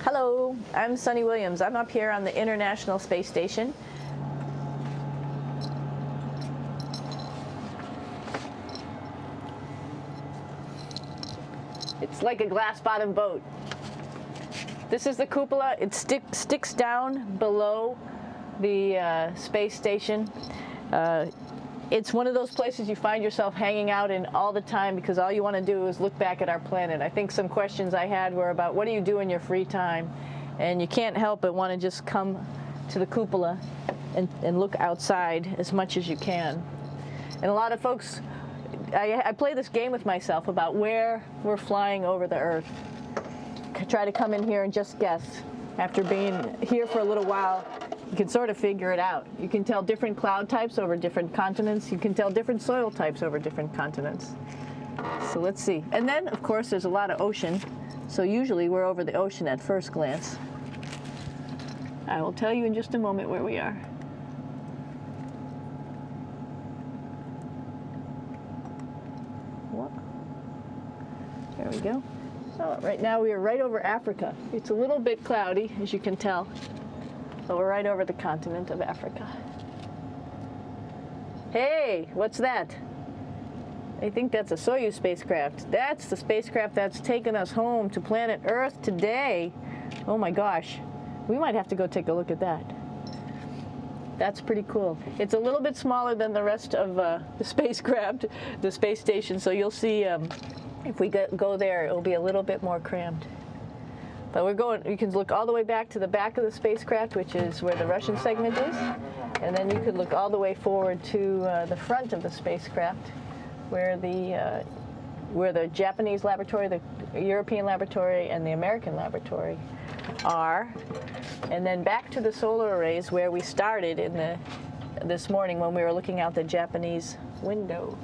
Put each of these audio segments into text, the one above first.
Hello, I'm Suni Williams. I'm up here on the International Space Station. It's like a glass-bottom boat. This is the cupola. It sticks down below the space station. It's one of those places you find yourself hanging out in all the time because all you want to do is look back at our planet. I think some questions I had were about what do you do in your free time? And you can't help but want to just come to the cupola and look outside as much as you can. And a lot of folks, I play this game with myself about where we're flying over the Earth. Try to come in here and just guess. After being here for a little while, you can sort of figure it out. You can tell different cloud types over different continents. You can tell different soil types over different continents. So let's see. And then, of course, there's a lot of ocean. So usually we're over the ocean at first glance. I will tell you in just a moment where we are. Whoa. There we go. So right now we are right over Africa. It's a little bit cloudy, as you can tell. But we're right over the continent of Africa. Hey, what's that? I think that's a Soyuz spacecraft. That's the spacecraft that's taken us home to planet Earth today. Oh my gosh. We might have to go take a look at that. That's pretty cool. It's a little bit smaller than the rest of the spacecraft, the space station, so you'll see if we go there, it'll be a little bit more crammed. But we're going, you can look all the way back to the back of the spacecraft, which is where the Russian segment is. And then you could look all the way forward to the front of the spacecraft, where the Japanese laboratory, the European laboratory, and the American laboratory are. And then back to the solar arrays where we started in this morning when we were looking out the Japanese window.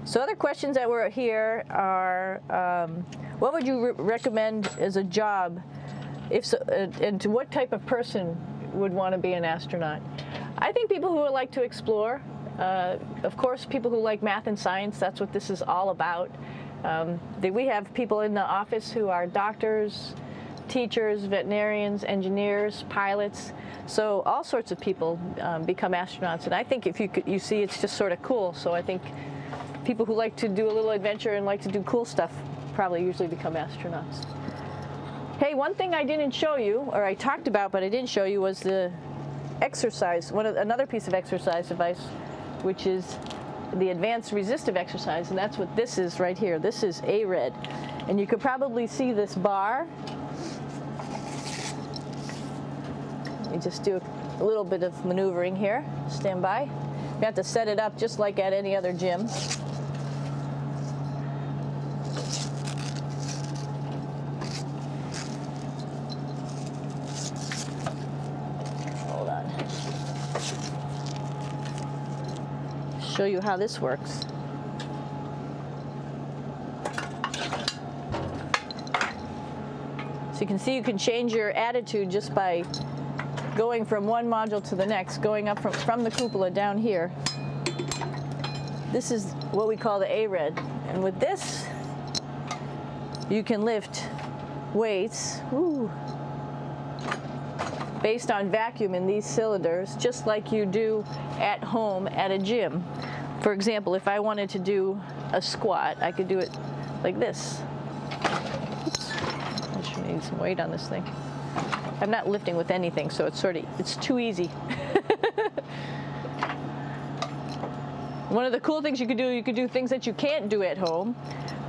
So other questions that were here are, what would you recommend as a job, and to what type of person would want to be an astronaut? I think people who would like to explore, of course people who like math and science, that's what this is all about. We have people in the office who are doctors, teachers, veterinarians, engineers, pilots, so all sorts of people become astronauts, and I think if you see it's just sort of cool, so I think people who like to do a little adventure and like to do cool stuff probably usually become astronauts. Hey, one thing I didn't show you, or I talked about but I didn't show you, was the exercise, another piece of exercise device, which is the Advanced Resistive Exercise, and that's what this is right here. This is ARED. And you could probably see this bar. Let me just do a little bit of maneuvering here. Stand by. You have to set it up just like at any other gym. Show you how this works. So you can see you can change your attitude just by going from one module to the next, going up from the cupola down here. This is what we call the ARED. And with this, you can lift weights based on vacuum in these cylinders, just like you do at home at a gym. For example, if I wanted to do a squat, I could do it like this. Oops. I should need some weight on this thing. I'm not lifting with anything, so it's too easy. One of the cool things you could do things that you can't do at home.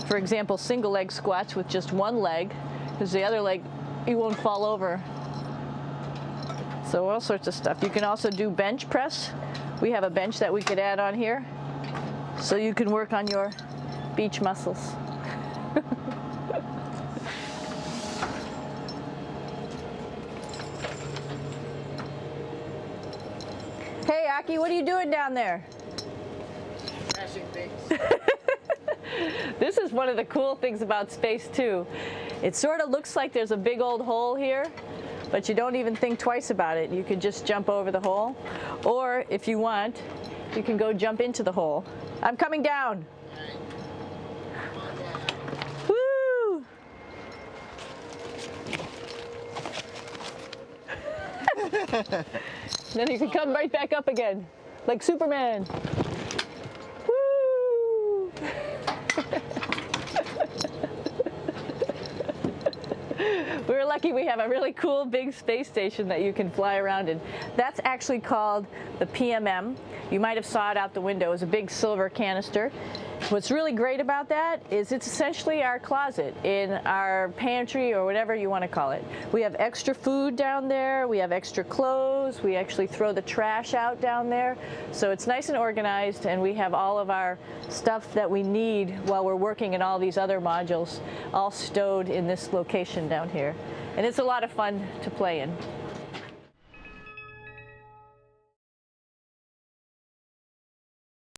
For example, single leg squats with just one leg, because the other leg, you won't fall over. So all sorts of stuff. You can also do bench press. We have a bench that we could add on here, so you can work on your beach muscles. Hey, Aki, what are you doing down there? Crashing things. This is one of the cool things about space, too, It sort of looks like there's a big old hole here, but you don't even think twice about it. You could just jump over the hole, or if you want, you can go jump into the hole. I'm coming down. Woo! Then you can come right back up again, like Superman. Woo! We're lucky we have a really cool big space station that you can fly around in. That's actually called the PMM. You might have saw it out the window. It's a big silver canister. What's really great about that is it's essentially our closet in our pantry or whatever you want to call it. We have extra food down there. We have extra clothes. We actually throw the trash out down there. So it's nice and organized, and we have all of our stuff that we need while we're working in all these other modules all stowed in this location down here. And it's a lot of fun to play in.